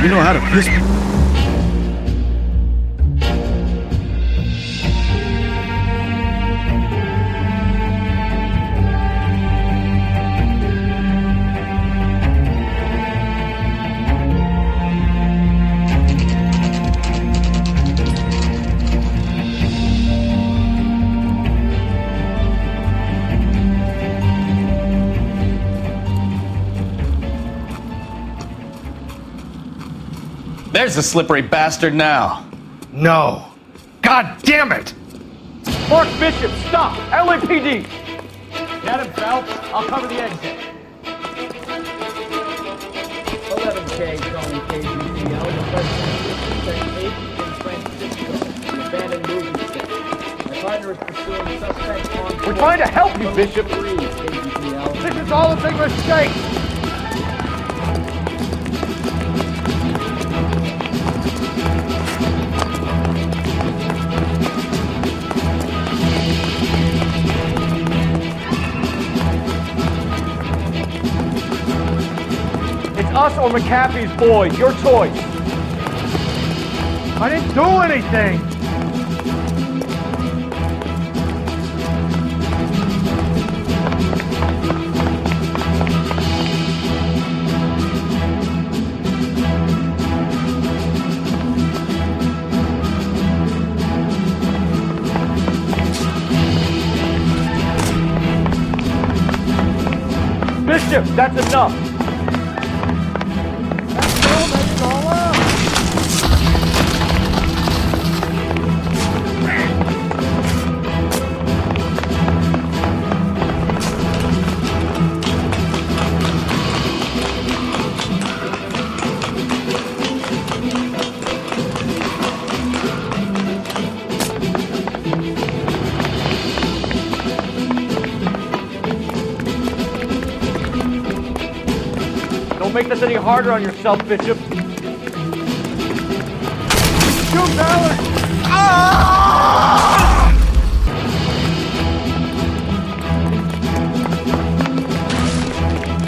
You know how to piss me. There's the slippery bastard now. No. God damn it! Mark Bishop, stop! LAPD! Get him, Phelps. I'll cover the exit. 11K calling KGCL. The president in Francisco. An abandoned movie set. My partner is pursuing the suspect on... We're trying to help you, Bishop. KGCL. This is all a big mistake. us or McAfee's boy. Your choice. I didn't do anything. Bishop, that's enough. Don't make this any harder on yourself, Bishop. Shoot, Ballard!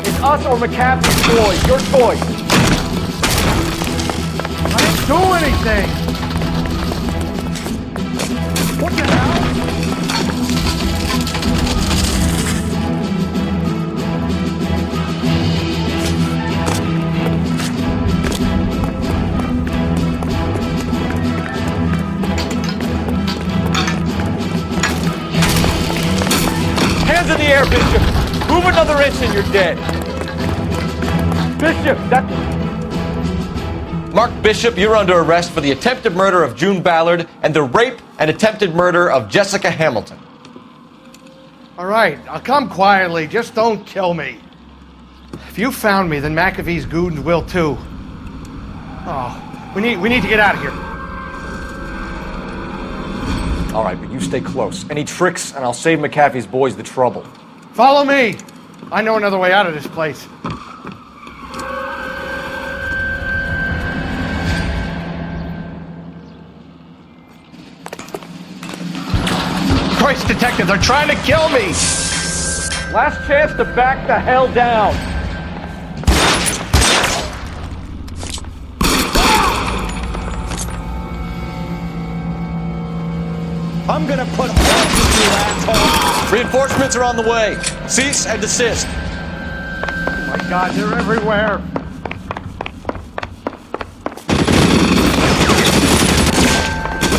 It's us or McAfee's boy. Your choice. I didn't do anything. What the hell? Hands in the air, Bishop! Move another inch and you're dead! Bishop, that's... Mark Bishop, you're under arrest for the attempted murder of June Ballard and the rape and attempted murder of Jessica Hamilton. All right, I'll come quietly. Just don't kill me. If you found me, then McAfee's goons will too. Oh, we need to get out of here. All right, but you stay close. Any tricks, and I'll save McAfee's boys the trouble. Follow me. I know another way out of this place. Christ, detective, they're trying to kill me! Last chance to back the hell down. I'm gonna put holes in you, asshole! Reinforcements are on the way. Cease and desist. Oh my God, they're everywhere.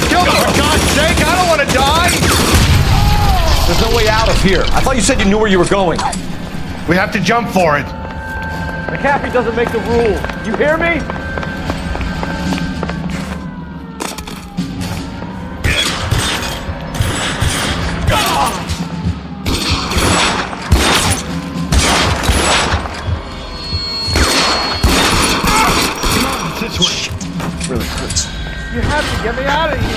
Kill them, for God's sake! I don't want to die! There's no way out of here. I thought you said you knew where you were going. We have to jump for it. McAfee doesn't make the rules. You hear me? Really hurts. You have to get me out of here.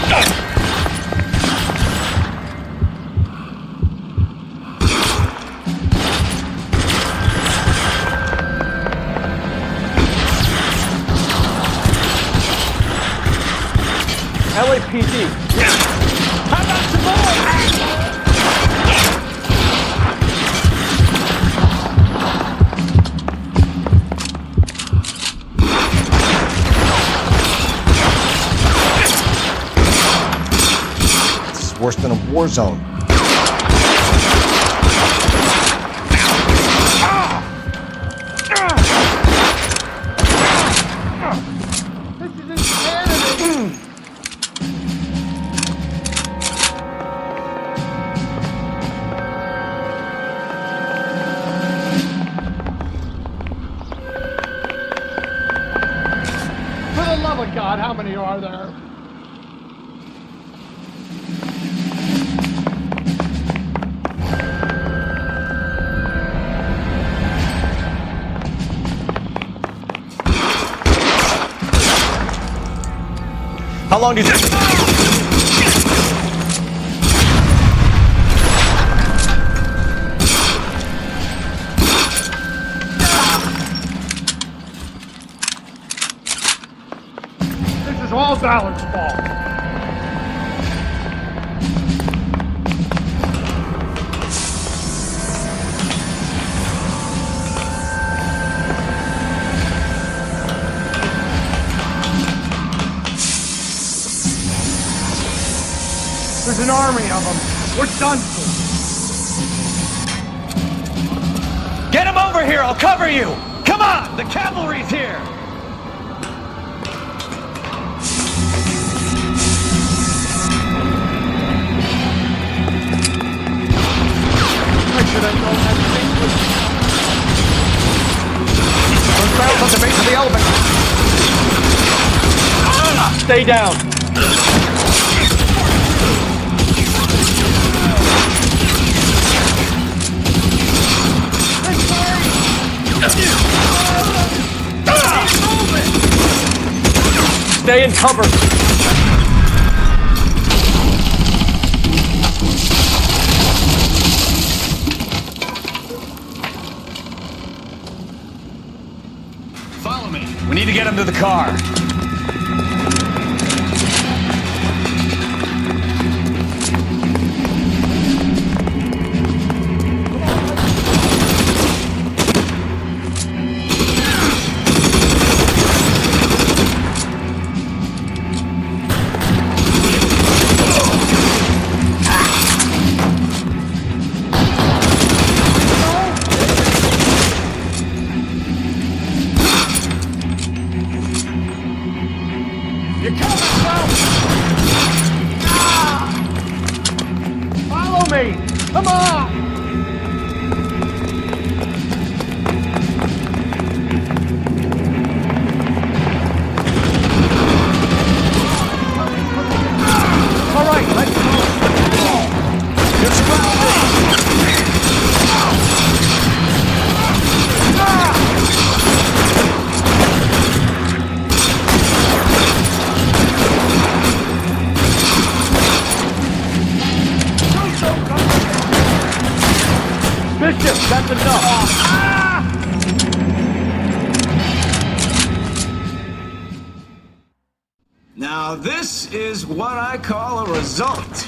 LAPD. How about some more? Worse than a war zone. This is insanity! For the love of God, how many are there? How long do you think? This is all Ballard's fault. There's an army of them. We're done for. Get him over here, I'll cover you! Come on, the cavalry's here! I should have known that thing was... Those barrels at the base of the elevator. Stay down. Stay in cover. Follow me. We need to get him to the car. Follow me! Come on! All right, let's go. You're surrounded. Bishop, that's enough. Now, this is what I call a result.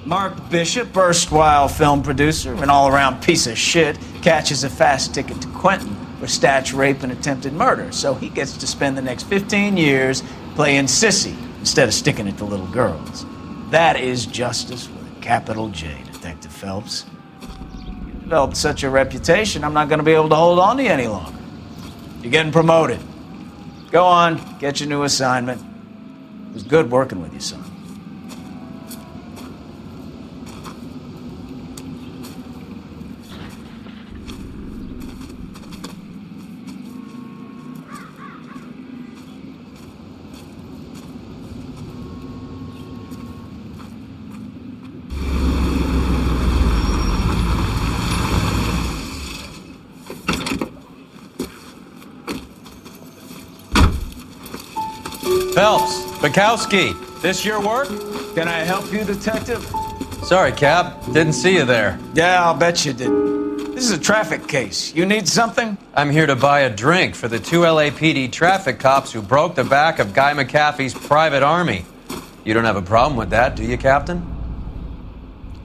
Mark Bishop, erstwhile film producer and all-around piece of shit, catches a fast ticket to Quentin for statch rape and attempted murder, so he gets to spend the next 15 years playing sissy instead of sticking it to little girls. That is justice with a capital J, Detective Phelps. You developed such a reputation, I'm not going to be able to hold on to you any longer. You're getting promoted. Go on, get your new assignment. It was good working with you, son. Phelps, Bukowski, this your work? Can I help you, Detective? Sorry, Cap. Didn't see you there. Yeah, I'll bet you did. This is a traffic case. You need something? I'm here to buy a drink for the 2 LAPD traffic cops who broke the back of Guy McAfee's private army. You don't have a problem with that, do you, Captain?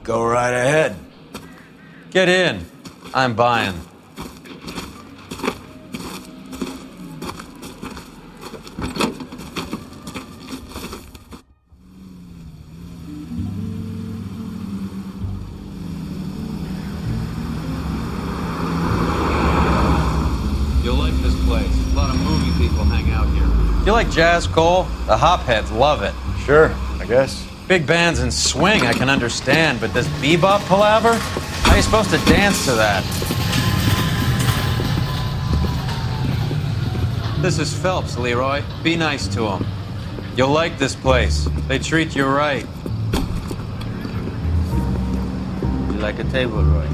Go right ahead. Get in. I'm buying. You like jazz, Cole? The hopheads love it. Sure, I guess. Big bands and swing I can understand, but this bebop palaver? How are you supposed to dance to that? This is Phelps, Leroy. Be nice to him. You'll like this place. They treat you right. You like a table, Roy?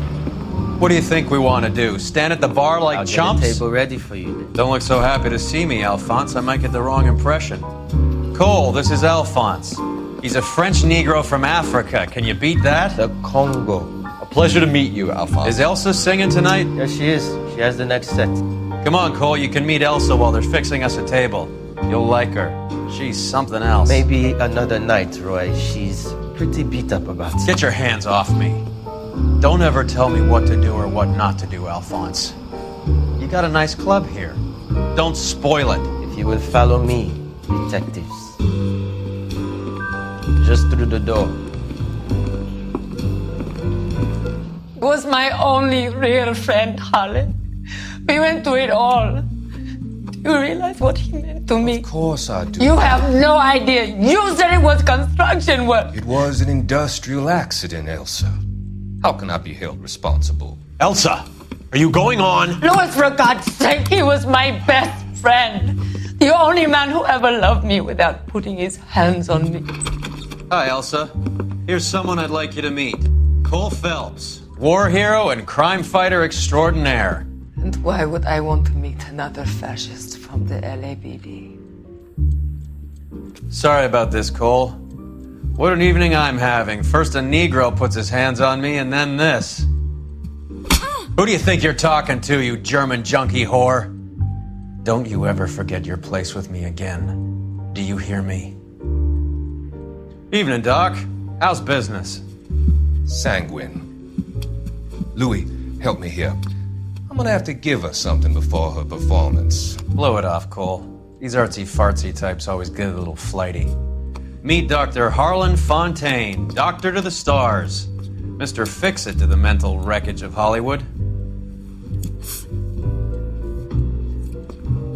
What do you think we want to do? Stand at the bar like chumps? Get a table ready for you. Don't look so happy to see me, Alphonse. I might get the wrong impression. Cole, this is Alphonse. He's a French Negro from Africa. Can you beat that? The Congo. A pleasure to meet you, Alphonse. Is Elsa singing tonight? Yes, she is. She has the next set. Come on, Cole. You can meet Elsa while they're fixing us a table. You'll like her. She's something else. Maybe another night, Roy. She's pretty beat up about it. Get your hands off me. Don't ever tell me what to do or what not to do, Alphonse. You got a nice club here. Don't spoil it. If you will follow me, detectives. Just through the door. Was my only real friend, Harlan. We went through it all. Do you realize what he meant to me? Of course I do. You have no idea. You said it was construction work. It was an industrial accident, Elsa. How can I be held responsible? Elsa, are you going on? Louis, for God's sake, he was my best friend. The only man who ever loved me without putting his hands on me. Hi, Elsa. Here's someone I'd like you to meet. Cole Phelps, war hero and crime fighter extraordinaire. And why would I want to meet another fascist from the LAPD? Sorry about this, Cole. What an evening I'm having. First a Negro puts his hands on me, and then this. Who do you think you're talking to, you German junkie whore? Don't you ever forget your place with me again. Do you hear me? Evening, Doc. How's business? Sanguine. Louis, help me here. I'm gonna have to give her something before her performance. Blow it off, Cole. These artsy-fartsy types always get a little flighty. Meet Dr. Harlan Fontaine, doctor to the stars. Mr. Fix-It to the mental wreckage of Hollywood.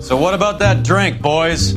So what about that drink, boys?